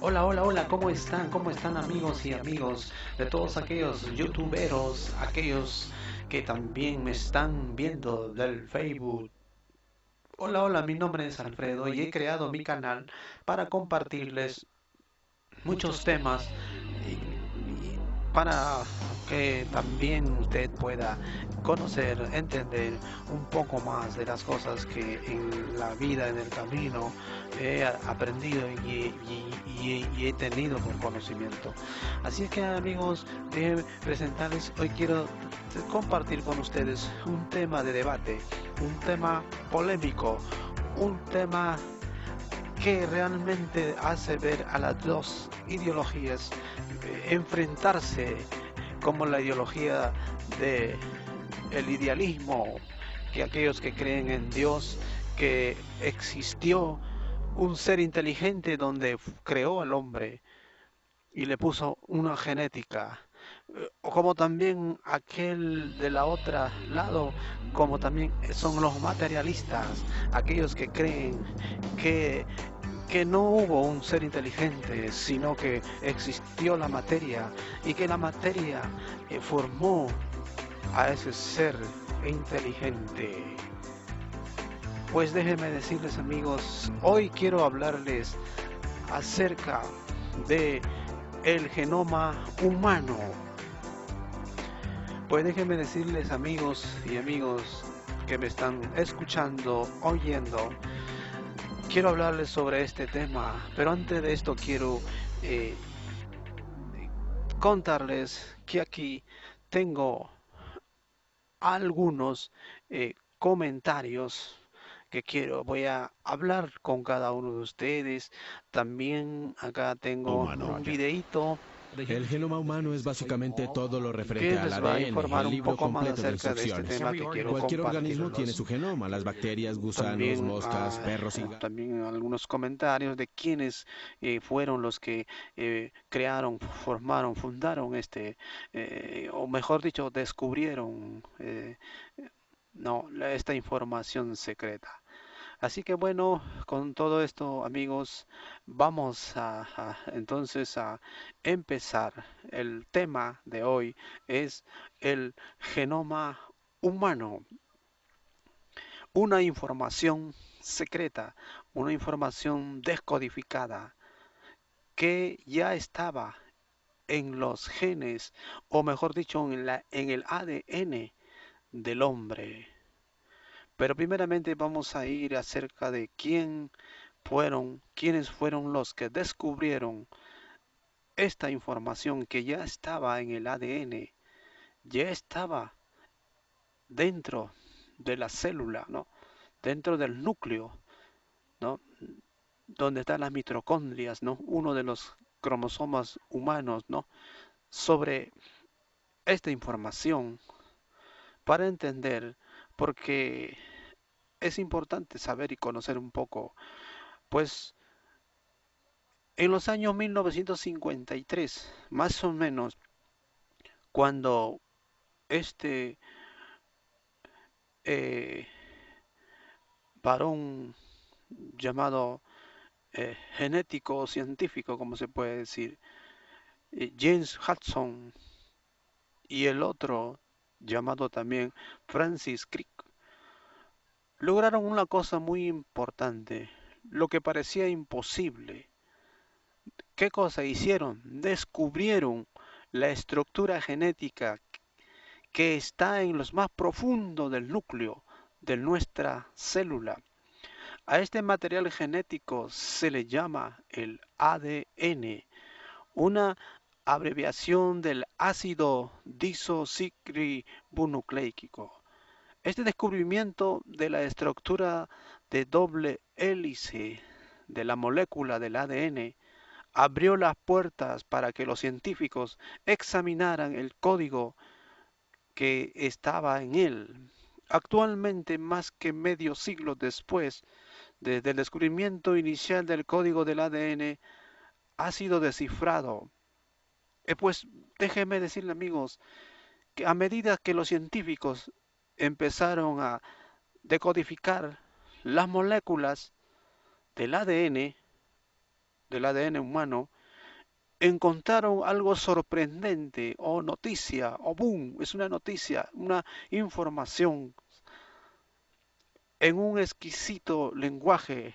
Hola, hola, hola, ¿cómo están? ¿Cómo están amigos y amigos de todos aquellos youtuberos, aquellos que también me están viendo del Facebook? Hola, hola, mi nombre es Alfredo y he creado mi canal para compartirles muchos temas y para que también usted pueda conocer, entender un poco más de las cosas que en la vida, en el camino, he aprendido y he tenido por conocimiento. Así es que amigos, déjenme presentarles, hoy quiero compartir con ustedes un tema de debate, un tema polémico, un tema que realmente hace ver a las dos ideologías enfrentarse, como la ideología de el idealismo, que aquellos que creen en Dios, que existió un ser inteligente donde creó al hombre y le puso una genética, o como también aquel de la otra lado, como también son los materialistas, aquellos que creen que no hubo un ser inteligente, sino que existió la materia y que la materia formó a ese ser inteligente. Pues déjenme decirles amigos, hoy quiero hablarles acerca de el genoma humano. Pues déjenme decirles amigos y amigos que me están escuchando, oyendo, quiero hablarles sobre este tema, pero antes de esto quiero eh, contarles que aquí tengo algunos comentarios que voy a hablar con cada uno de ustedes. También acá tengo Humano. un videíto El genoma humano es básicamente todo lo referente que al les va a ADN, informar el un libro poco más completo de acerca de este instrucciones. tema que quiero Cualquier organismo tiene compartirlos. su genoma, las bacterias, gusanos, También, moscas, perros y gatos. también algunos comentarios de quienes fueron los que crearon, formaron, fundaron o mejor dicho, descubrieron no, esta información secreta. Así que bueno, con todo esto, amigos, vamos entonces a empezar. El tema de hoy es el genoma humano, una información secreta, una información descodificada que ya estaba en los genes, o mejor dicho, en el ADN del hombre. Pero primeramente vamos a ir acerca de quiénes fueron los que descubrieron esta información que ya estaba en el ADN, ya estaba dentro de la célula, ¿no? Dentro del núcleo, ¿no? Donde están las mitocondrias, ¿no? Uno de los cromosomas humanos, ¿no? Sobre esta información para entender, porque es importante saber y conocer un poco, pues en los años 1953, más o menos, cuando este eh, varón llamado genético científico, como se puede decir, James Hudson, y el otro llamado también Francis Crick, lograron una cosa muy importante, lo que parecía imposible. ¿Qué cosa hicieron? Descubrieron la estructura genética que está en los más profundo del núcleo de nuestra célula. A este material genético se le llama el ADN, una abreviación del ácido disocicribonucleico. Este descubrimiento de la estructura de doble hélice de la molécula del ADN abrió las puertas para que los científicos examinaran el código que estaba en él. Actualmente, más que medio siglo después, desde el descubrimiento inicial del código del ADN, ha sido descifrado. Pues déjenme decirle amigos, que a medida que los científicos empezaron a decodificar las moléculas del ADN, del ADN humano, encontraron algo sorprendente o noticia o boom, es una noticia, una información en un exquisito lenguaje,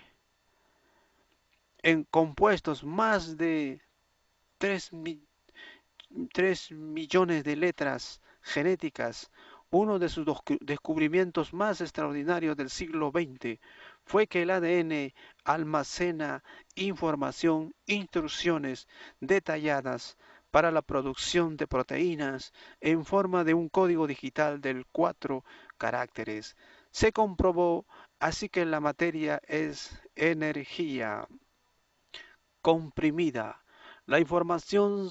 en compuestos más de 3 millones de letras genéticas. Uno de sus descubrimientos más extraordinarios del siglo XX fue que el ADN almacena información, instrucciones detalladas para la producción de proteínas en forma de un código digital de 4 caracteres. Se comprobó así que la materia es energía comprimida. La información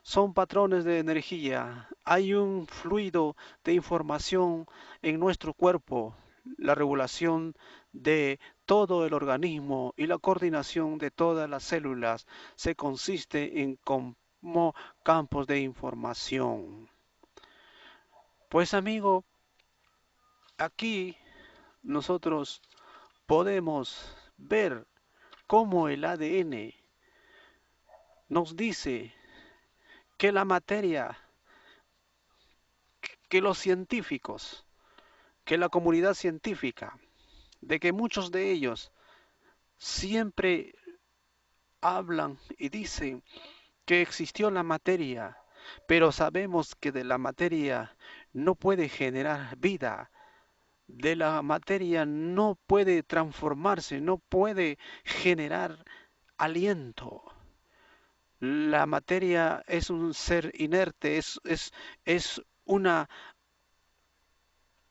son patrones de energía. Hay un fluido de información en nuestro cuerpo. La regulación de todo el organismo y la coordinación de todas las células se consiste en como campos de información. Pues amigo, aquí nosotros podemos ver cómo el ADN nos dice que la materia, que los científicos, que la comunidad científica, de que muchos de ellos siempre hablan y dicen que existió la materia, pero sabemos que de la materia no puede generar vida, de la materia no puede transformarse, no puede generar aliento. La materia es un ser inerte, es una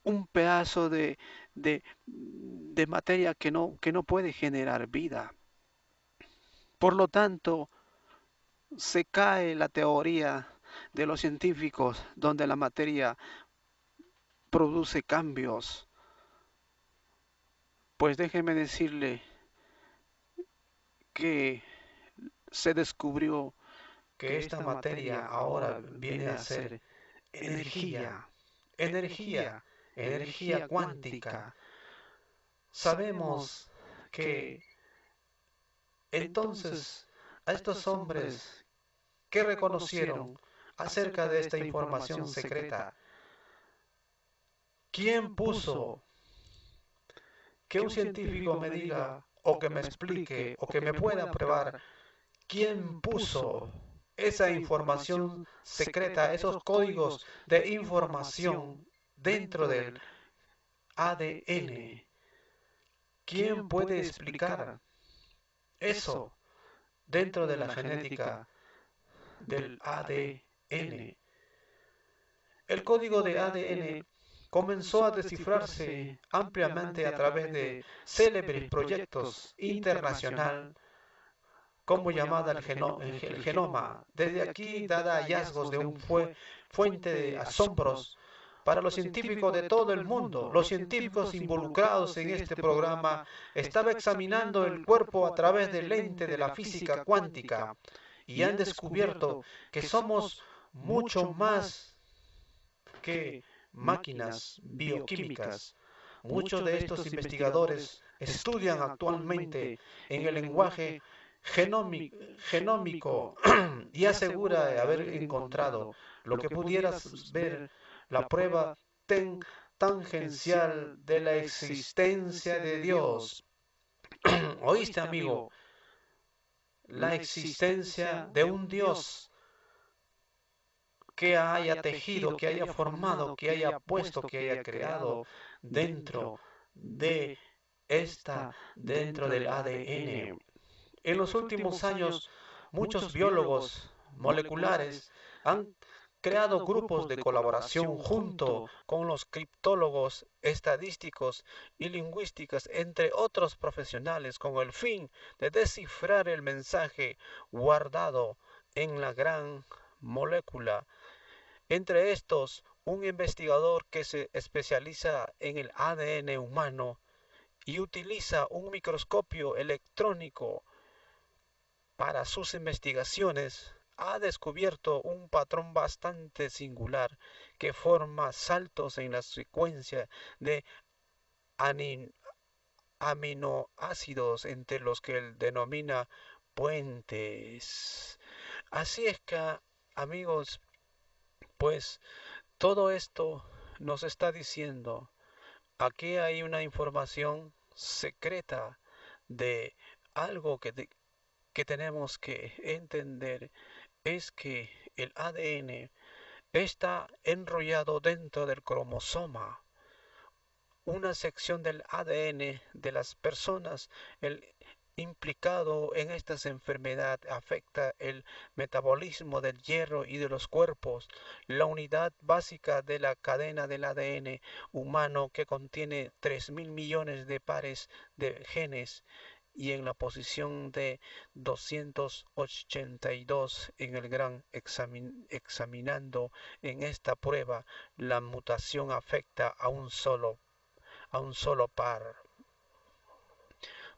un pedazo de materia que no puede generar vida. Por lo tanto, se cae la teoría de los científicos donde la materia produce cambios. Pues déjeme decirle que se descubrió que esta materia ahora viene a ser energía, energía, energía cuántica. Sabemos que entonces a estos hombres que reconocieron acerca de esta información secreta, ¿quién puso que un científico me diga o que me explique o que me pueda probar quién puso esa información secreta, esos códigos de información dentro del ADN? ¿Quién puede explicar eso dentro de la genética del ADN? El código de ADN comenzó a descifrarse ampliamente a través de célebres proyectos internacionales como llamada el genoma. Desde aquí dada hallazgos de un fuente de asombros para los científicos de todo el mundo. Los científicos involucrados en este programa estaban examinando el cuerpo a través del lente de la física cuántica y han descubierto que somos mucho más que máquinas bioquímicas. Muchos de estos investigadores estudian actualmente en el lenguaje genómico y asegura haber encontrado lo que pudieras ver la prueba tangencial de la existencia de Dios. ¿Oíste, amigo? La existencia de un Dios que haya tejido, que haya formado, que haya puesto, que haya creado de dentro del ADN. En los últimos años, muchos biólogos moleculares han creado grupos de colaboración junto con los criptólogos, estadísticos y lingüísticos, entre otros profesionales, con el fin de descifrar el mensaje guardado en la gran molécula. Entre estos, un investigador que se especializa en el ADN humano y utiliza un microscopio electrónico para sus investigaciones, ha descubierto un patrón bastante singular que forma saltos en la secuencia de aminoácidos entre los que él denomina puentes. Así es que, amigos, pues todo esto nos está diciendo, aquí hay una información secreta de algo que tenemos que entender, es que el ADN está enrollado dentro del cromosoma, una sección del ADN de las personas. El implicado en estas enfermedades afecta el metabolismo del hierro y de los cuerpos, la unidad básica de la cadena del ADN humano que contiene 3.000 millones de pares de genes y en la posición de 282 en el gran examinando en esta prueba, la mutación afecta a un solo par.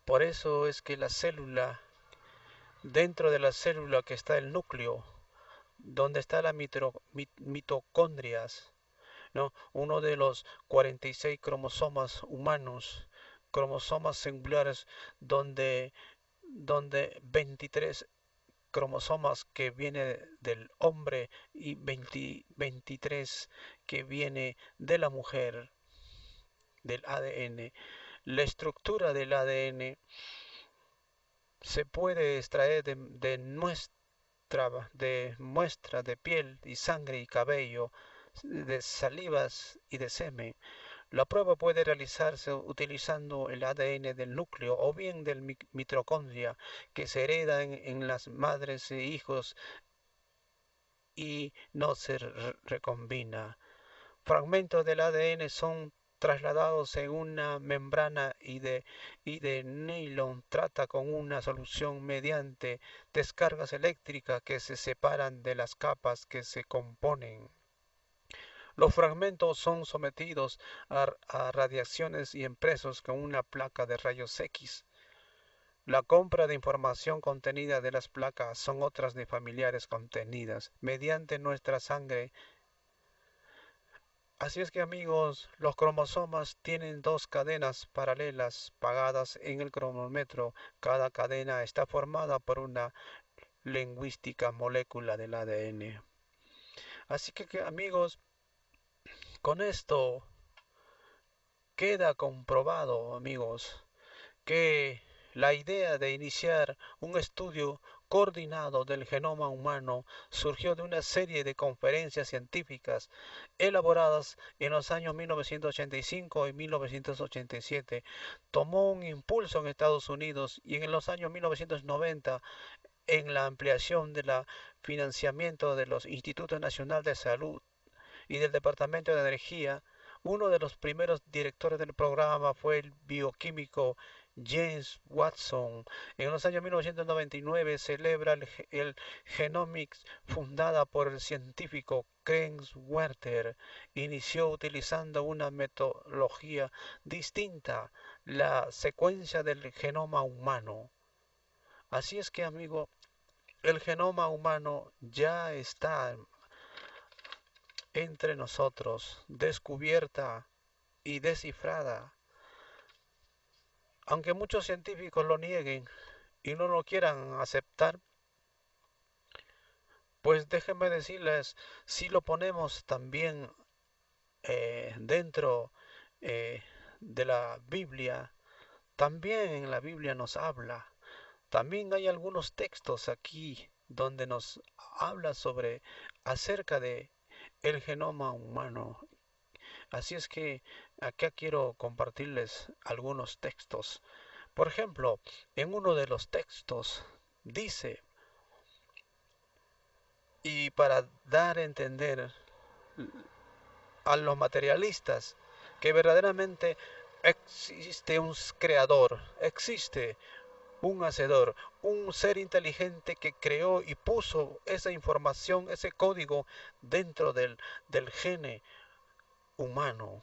Por eso es que la célula, dentro de la célula que está el núcleo, donde está la mitocondrias, ¿no? Uno de los 46 cromosomas humanos, cromosomas singulares, donde 23 cromosomas que viene del hombre y 23 que viene de la mujer, del ADN. La estructura del ADN se puede extraer de muestra de piel y sangre y cabello, de salivas y de semen. La prueba puede realizarse utilizando el ADN del núcleo o bien del mitocondria que se hereda en las madres e hijos y no se recombina. Fragmentos del ADN son trasladados en una membrana y de nylon trata con una solución mediante descargas eléctricas que se separan de las capas que se componen. Los fragmentos son sometidos a radiaciones y impresos con una placa de rayos X. La compra de información contenida de las placas son otras de familiares contenidas mediante nuestra sangre. Así es que amigos, los cromosomas tienen dos cadenas paralelas pagadas en el cronómetro. Cada cadena está formada por una lingüística molécula del ADN. Así que amigos, con esto queda comprobado, amigos, que la idea de iniciar un estudio coordinado del genoma humano surgió de una serie de conferencias científicas elaboradas en los años 1985 y 1987. Tomó un impulso en Estados Unidos y en los años 1990 en la ampliación del financiamiento de los Institutos Nacional de Salud y del Departamento de Energía. Uno de los primeros directores del programa fue el bioquímico James Watson. En los años 1999 celebra el Genomics fundada por el científico Krens Werther. Inició utilizando una metodología distinta, la secuencia del genoma humano. Así es que, amigo, el genoma humano ya está entre nosotros, descubierta y descifrada. Aunque muchos científicos lo nieguen y no lo quieran aceptar, pues déjenme decirles, si lo ponemos también dentro eh, de la Biblia, también en la Biblia nos habla. También hay algunos textos aquí donde nos habla sobre acerca de el genoma humano. Así es que acá quiero compartirles algunos textos. Por ejemplo, en uno de los textos dice, y para dar a entender a los materialistas que verdaderamente existe un creador, existe un hacedor, un ser inteligente que creó y puso esa información, ese código dentro del gene humano,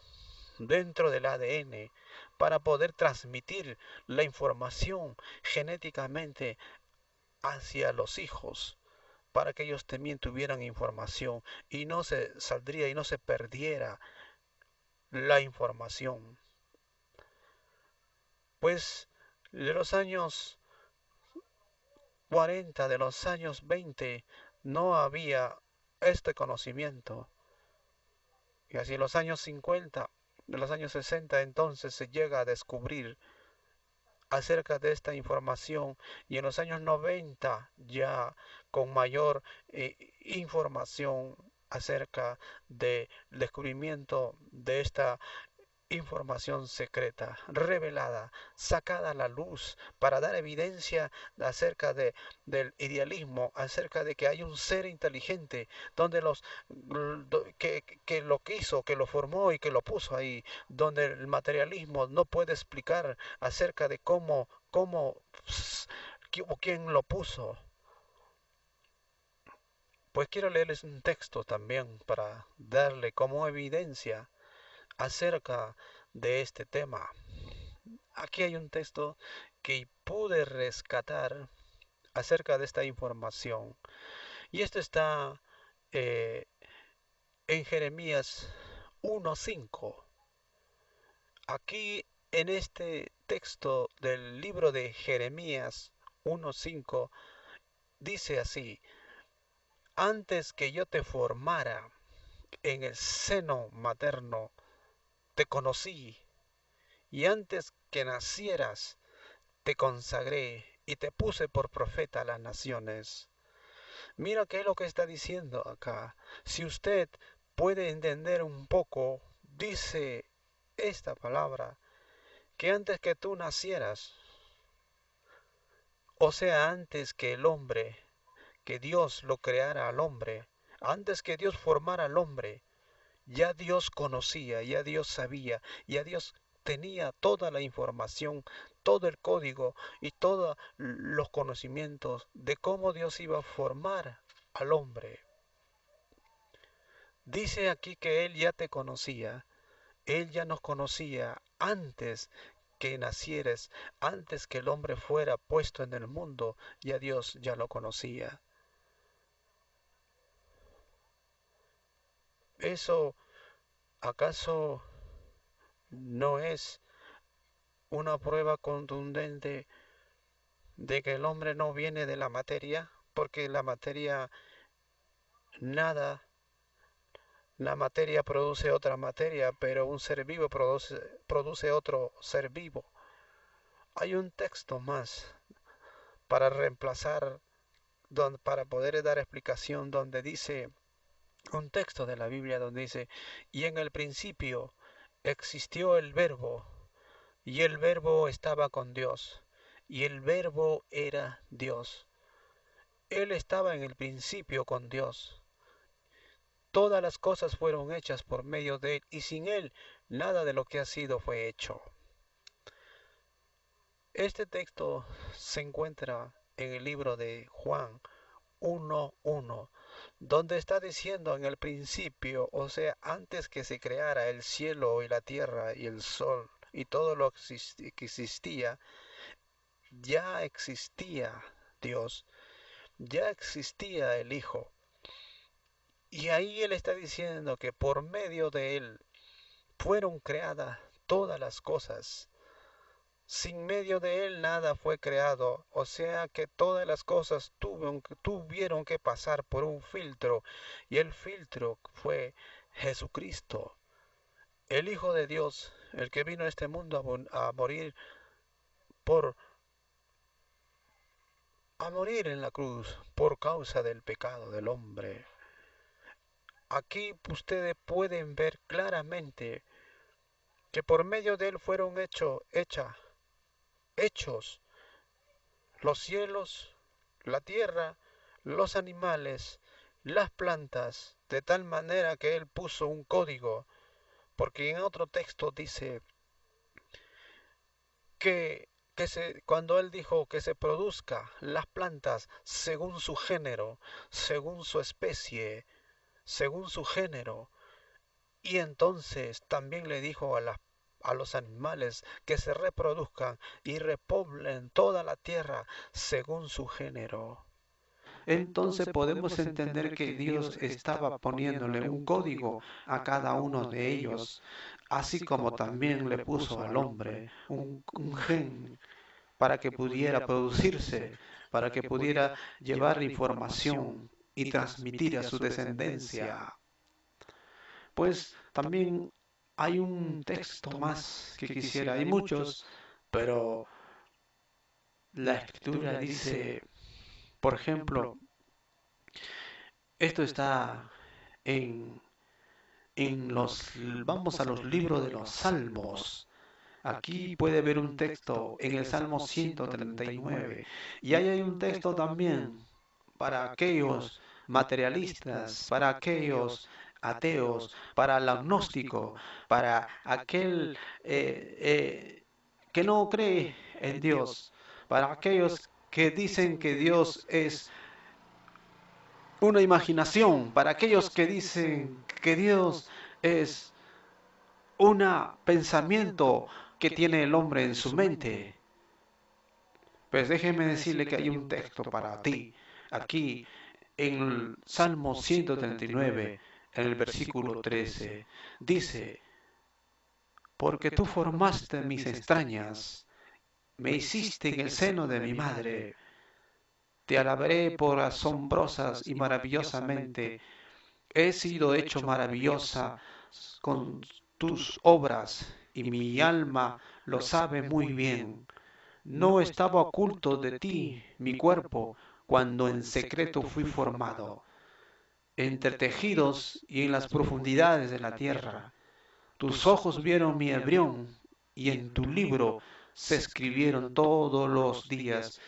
dentro del ADN, para poder transmitir la información genéticamente hacia los hijos, para que ellos también tuvieran información y no se saldría y no se perdiera la información. Pues de los años 40, de los años 20, no había este conocimiento. Y así en los años 50, de los años 60, entonces se llega a descubrir acerca de esta información, y en los años 90 ya con mayor información acerca del descubrimiento de esta información secreta, revelada, sacada a la luz para dar evidencia acerca del idealismo, acerca de que hay un ser inteligente, donde que lo quiso, que lo formó y que lo puso ahí, donde el materialismo no puede explicar acerca de cómo o quién lo puso. Pues quiero leerles un texto también para darle como evidencia acerca de este tema. Aquí hay un texto que pude rescatar acerca de esta información. Y esto está eh, en Jeremías 1:5. Aquí en este texto del libro de Jeremías 1:5 dice así: antes que yo te formara en el seno materno, te conocí, y antes que nacieras, te consagré y te puse por profeta a las naciones. Mira qué es lo que está diciendo acá. Si usted puede entender un poco, dice esta palabra, que antes que tú nacieras, o sea, antes que el hombre, que Dios lo creara al hombre, antes que Dios formara al hombre, ya Dios conocía, ya Dios sabía, ya Dios tenía toda la información, todo el código y todos los conocimientos de cómo Dios iba a formar al hombre. Dice aquí que Él ya te conocía, Él ya nos conocía antes que nacieres, antes que el hombre fuera puesto en el mundo, ya Dios ya lo conocía. ¿Eso acaso no es una prueba contundente de que el hombre no viene de la materia? Porque la materia nada, la materia produce otra materia, pero un ser vivo produce otro ser vivo. Hay un texto más para reemplazar, para poder dar explicación, donde dice, un texto de la Biblia donde dice: y en el principio existió el verbo, y el verbo estaba con Dios, y el verbo era Dios. Él estaba en el principio con Dios. Todas las cosas fueron hechas por medio de Él, y sin Él nada de lo que ha sido fue hecho. Este texto se encuentra en el libro de Juan 1:1, donde está diciendo en el principio, o sea, antes que se creara el cielo y la tierra y el sol y todo lo que existía, ya existía Dios, ya existía el Hijo. Y ahí Él está diciendo que por medio de Él fueron creadas todas las cosas. Sin medio de Él nada fue creado, o sea que todas las cosas tuvieron que pasar por un filtro, y el filtro fue Jesucristo, el Hijo de Dios, el que vino a este mundo a morir a morir en la cruz por causa del pecado del hombre. Aquí ustedes pueden ver claramente que por medio de Él fueron hechos los cielos, la tierra, los animales, las plantas, de tal manera que Él puso un código, porque en otro texto dice que cuando Él dijo que se produzca las plantas según su género, según su especie, según su género, y entonces también le dijo a los animales que se reproduzcan y repoblen toda la tierra según su género. Entonces podemos entender que Dios estaba poniéndole un código a cada uno de ellos, así como también le puso al hombre un gen para que pudiera producirse, para que pudiera llevar información y transmitir a su descendencia. Pues también hay un texto más que quisiera, hay muchos, pero la escritura dice, por ejemplo, esto está en, vamos a los libros de los Salmos. Aquí puede ver un texto en el Salmo 139 y ahí hay un texto también para aquellos materialistas, para aquellos ateos, para el agnóstico, para aquel que no cree en Dios, para aquellos que dicen que Dios es una imaginación, para aquellos que dicen que Dios es un pensamiento que tiene el hombre en su mente. Pues déjeme decirle que hay un texto para ti, aquí en el Salmo 139, en el versículo 13, dice, porque tú formaste mis entrañas, me hiciste en el seno de mi madre, te alabaré por asombrosas y maravillosamente, he sido hecho maravillosa con tus obras, y mi alma lo sabe muy bien. No estaba oculto de ti mi cuerpo, cuando en secreto fui formado, entre tejidos y en las profundidades de la tierra. Tus ojos vieron mi embrión, y en tu libro se escribieron todos los días,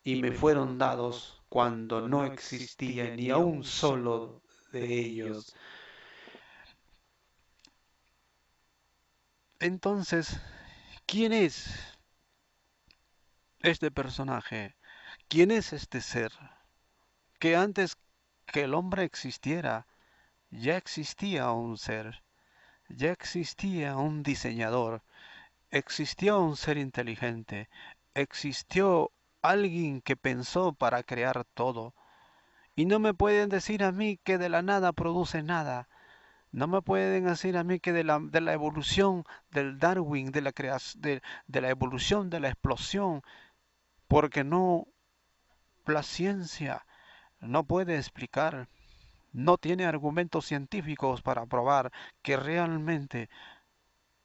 y me fueron dados cuando no existía ni a un solo de ellos. Entonces, ¿quién es este personaje? ¿Quién es este ser? Que antes que el hombre existiera, ya existía un ser, ya existía un diseñador, existió un ser inteligente, existió alguien que pensó para crear todo. Y no me pueden decir a mí que de la nada produce nada. No me pueden decir a mí que de la evolución del Darwin, de la de la evolución, de la explosión, porque no, la ciencia no puede explicar, no tiene argumentos científicos para probar que realmente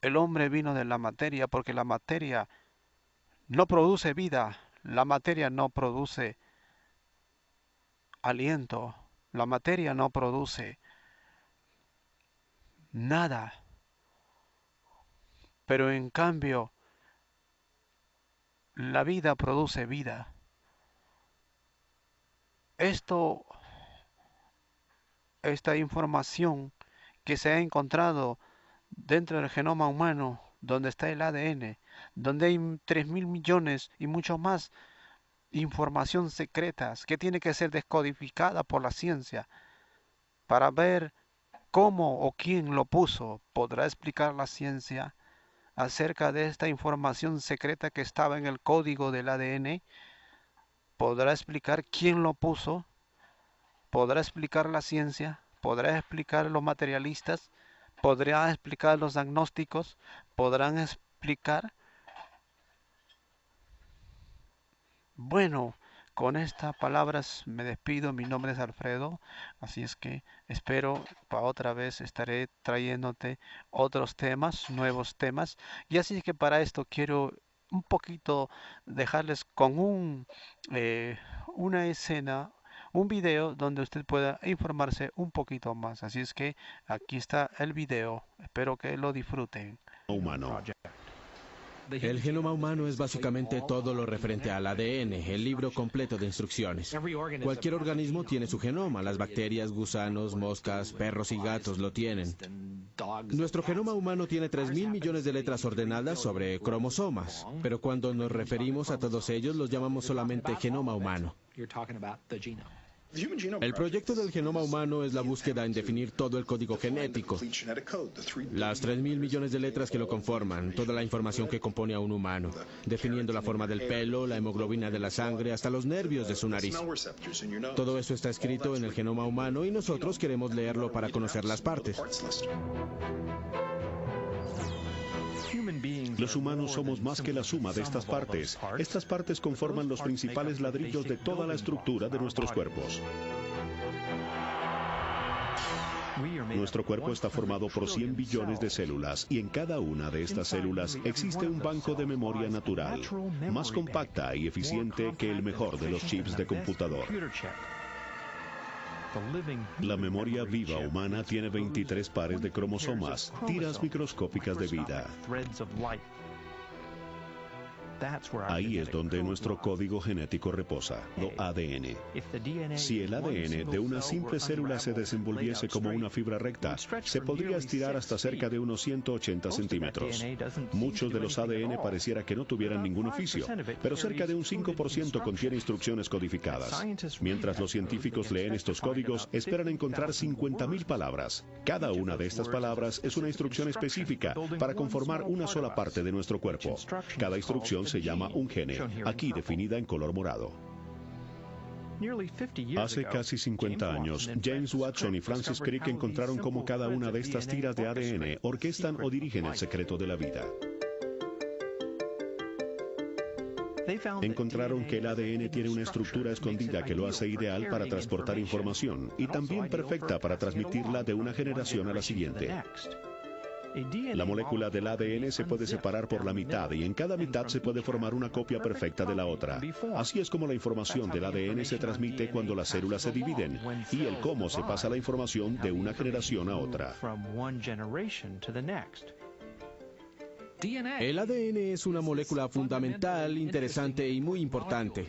el hombre vino de la materia, porque la materia no produce vida, la materia no produce aliento, la materia no produce nada, pero en cambio la vida produce vida. Esta información que se ha encontrado dentro del genoma humano, donde está el ADN, donde hay 3.000 millones y mucho más información secretas que tiene que ser descodificada por la ciencia para ver cómo o quién lo puso. ¿Podrá explicar la ciencia acerca de esta información secreta que estaba en el código del ADN? ¿Podrá explicar quién lo puso? ¿Podrá explicar la ciencia? ¿Podrá explicar los materialistas? ¿Podrá explicar los agnósticos? ¿Podrán explicar? Bueno, con estas palabras me despido. Mi nombre es Alfredo, así es que espero para otra vez estaré trayéndote otros temas, nuevos temas. Y así es que para esto quiero un poquito dejarles con una escena, un video donde usted pueda informarse un poquito más. Así es que aquí está el video. Espero que lo disfruten. Humano. El genoma humano es básicamente todo lo referente al ADN, el libro completo de instrucciones. Cualquier organismo tiene su genoma, las bacterias, gusanos, moscas, perros y gatos lo tienen. Nuestro genoma humano tiene 3.000 millones de letras ordenadas sobre cromosomas, pero cuando nos referimos a todos ellos los llamamos solamente genoma humano. El proyecto del genoma humano es la búsqueda en definir todo el código genético, las 3.000 millones de letras que lo conforman, toda la información que compone a un humano, definiendo la forma del pelo, la hemoglobina de la sangre, hasta los nervios de su nariz. Todo eso está escrito en el genoma humano y nosotros queremos leerlo para conocer las partes. Los humanos somos más que la suma de estas partes. Estas partes conforman los principales ladrillos de toda la estructura de nuestros cuerpos. Nuestro cuerpo está formado por 100 billones de células y en cada una de estas células existe un banco de memoria natural, más compacta y eficiente que el mejor de los chips de computador. La memoria viva humana tiene 23 pares de cromosomas, tiras microscópicas de vida. Ahí es donde nuestro código genético reposa, lo ADN. Si el ADN de una simple célula se desenvolviese como una fibra recta, se podría estirar hasta cerca de unos 180 centímetros. Muchos de los ADN pareciera que no tuvieran ningún oficio, pero cerca de un 5% contiene instrucciones codificadas. Mientras los científicos leen estos códigos, esperan encontrar 50.000 palabras. Cada una de estas palabras es una instrucción específica para conformar una sola parte de nuestro cuerpo. Cada instrucción se llama un gene, aquí definida en color morado. Hace casi 50 años, James Watson y Francis Crick encontraron cómo cada una de estas tiras de ADN orquestan o dirigen el secreto de la vida. Encontraron que el ADN tiene una estructura escondida que lo hace ideal para transportar información y también perfecta para transmitirla de una generación a la siguiente. La molécula del ADN se puede separar por la mitad y en cada mitad se puede formar una copia perfecta de la otra. Así es como la información del ADN se transmite cuando las células se dividen y el cómo se pasa la información de una generación a otra. El ADN es una molécula fundamental, interesante y muy importante.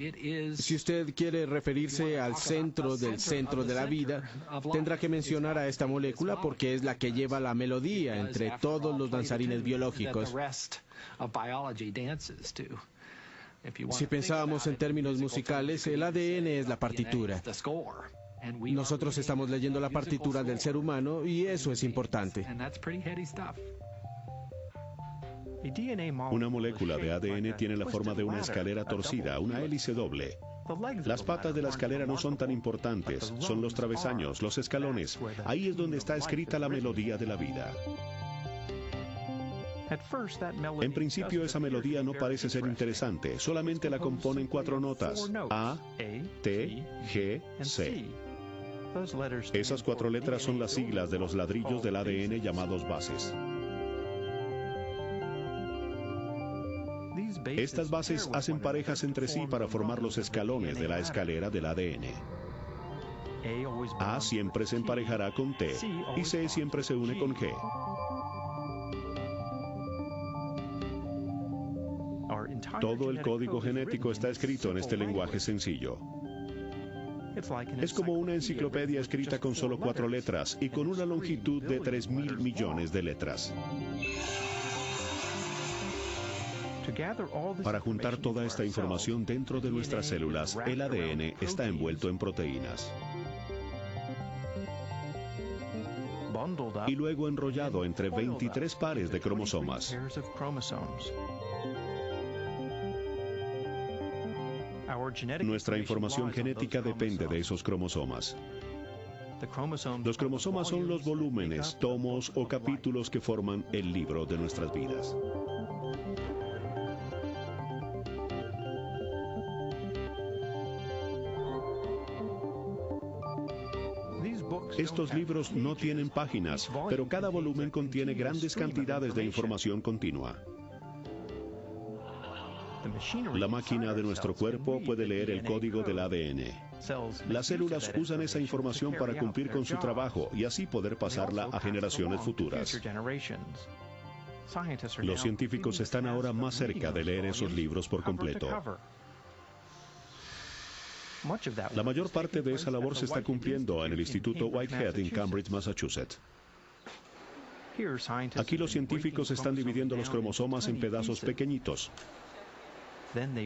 Si usted quiere referirse al centro de la vida, tendrá que mencionar a esta molécula porque es la que lleva la melodía entre todos los danzarines biológicos. Si pensábamos en términos musicales, el ADN es la partitura. Nosotros estamos leyendo la partitura del ser humano y eso es importante. Una molécula de ADN tiene la forma de una escalera torcida, una hélice doble. Las patas de la escalera no son tan importantes, son los travesaños, los escalones. Ahí es donde está escrita la melodía de la vida. En principio esa melodía no parece ser interesante, solamente la componen 4 notas, A, T, G, C. Esas 4 letras son las siglas de los ladrillos del ADN llamados bases. Estas bases hacen parejas entre sí para formar los escalones de la escalera del ADN. A siempre se emparejará con T y C siempre se une con G. Todo el código genético está escrito en este lenguaje sencillo. Es como una enciclopedia escrita con solo 4 letras y con una longitud de 3.000 millones de letras. Para juntar toda esta información dentro de nuestras células, el ADN está envuelto en proteínas. Y luego enrollado entre 23 pares de cromosomas. Nuestra información genética depende de esos cromosomas. Los cromosomas son los volúmenes, tomos o capítulos que forman el libro de nuestras vidas. Estos libros no tienen páginas, pero cada volumen contiene grandes cantidades de información continua. La máquina de nuestro cuerpo puede leer el código del ADN. Las células usan esa información para cumplir con su trabajo y así poder pasarla a generaciones futuras. Los científicos están ahora más cerca de leer esos libros por completo. La mayor parte de esa labor se está cumpliendo en el Instituto Whitehead en Cambridge, Massachusetts. Aquí los científicos están dividiendo los cromosomas en pedazos pequeñitos.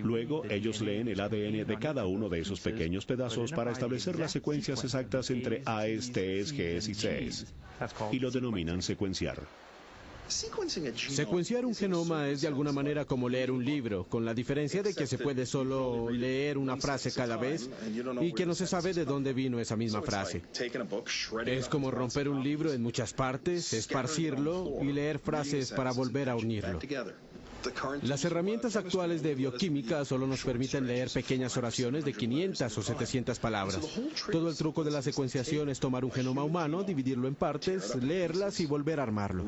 Luego, ellos leen el ADN de cada uno de esos pequeños pedazos para establecer las secuencias exactas entre A's, T's, G's y C's, y lo denominan secuenciar. Secuenciar un genoma es de alguna manera como leer un libro, con la diferencia de que se puede solo leer una frase cada vez y que no se sabe de dónde vino esa misma frase. Es como romper un libro en muchas partes, esparcirlo y leer frases para volver a unirlo. Las herramientas actuales de bioquímica solo nos permiten leer pequeñas oraciones de 500 o 700 palabras. Todo el truco de la secuenciación es tomar un genoma humano, dividirlo en partes, leerlas y volver a armarlo.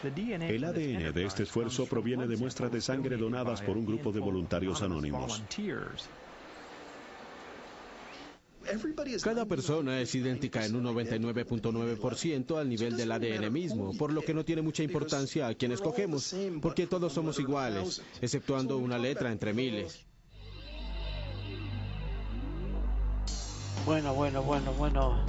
El ADN de este esfuerzo proviene de muestras de sangre donadas por un grupo de voluntarios anónimos. Cada persona es idéntica en un 99.9% al nivel del ADN mismo, por lo que no tiene mucha importancia a quién escogemos, porque todos somos iguales, exceptuando una letra entre miles. Bueno.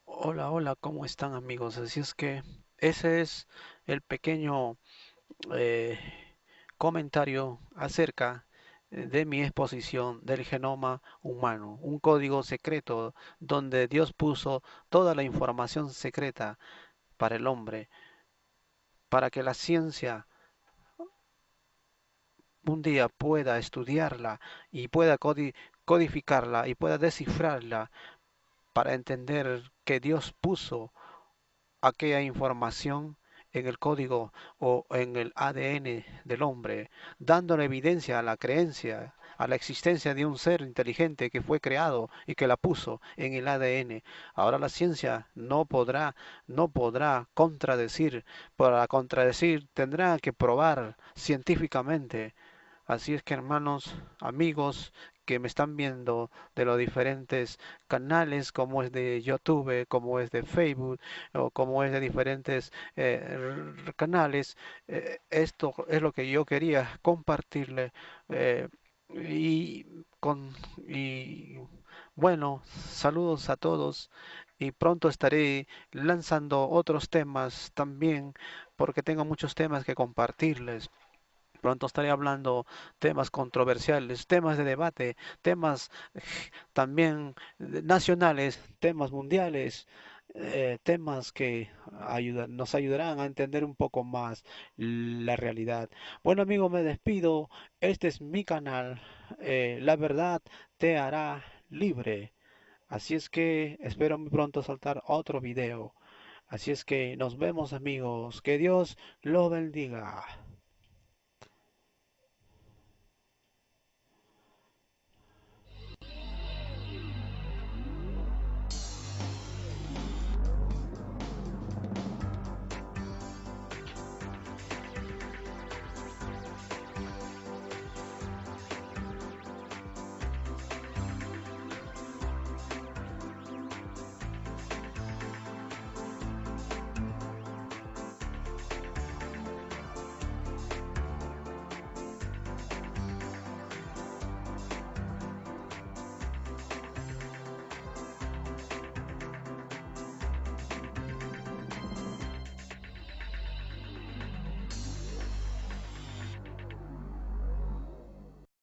Hola, ¿cómo están amigos? Así es que ese es el pequeño eh, comentario acerca de mi exposición del genoma humano, un código secreto donde Dios puso toda la información secreta para el hombre, para que la ciencia un día pueda estudiarla y pueda codificarla y pueda descifrarla para entender que Dios puso aquella información en el código o en el ADN del hombre, dándole evidencia a la creencia, a la existencia de un ser inteligente que fue creado y que la puso en el ADN. Ahora la ciencia no podrá contradecir, para contradecir tendrá que probar científicamente. Así es que hermanos, amigos que me están viendo de los diferentes canales, como es de YouTube, como es de Facebook, o como es de diferentes canales, esto es lo que yo quería compartirle. eh, y, con, y bueno, saludos a todos y pronto estaré lanzando otros temas también porque tengo muchos temas que compartirles. Pronto estaré hablando temas controversiales, temas de debate, temas también nacionales, temas mundiales, temas que nos ayudarán a entender un poco más la realidad. Bueno, amigo, me despido. Este es mi canal. La verdad te hará libre. Así es que espero muy pronto saltar otro video. Así es que nos vemos, amigos. Que Dios lo bendiga.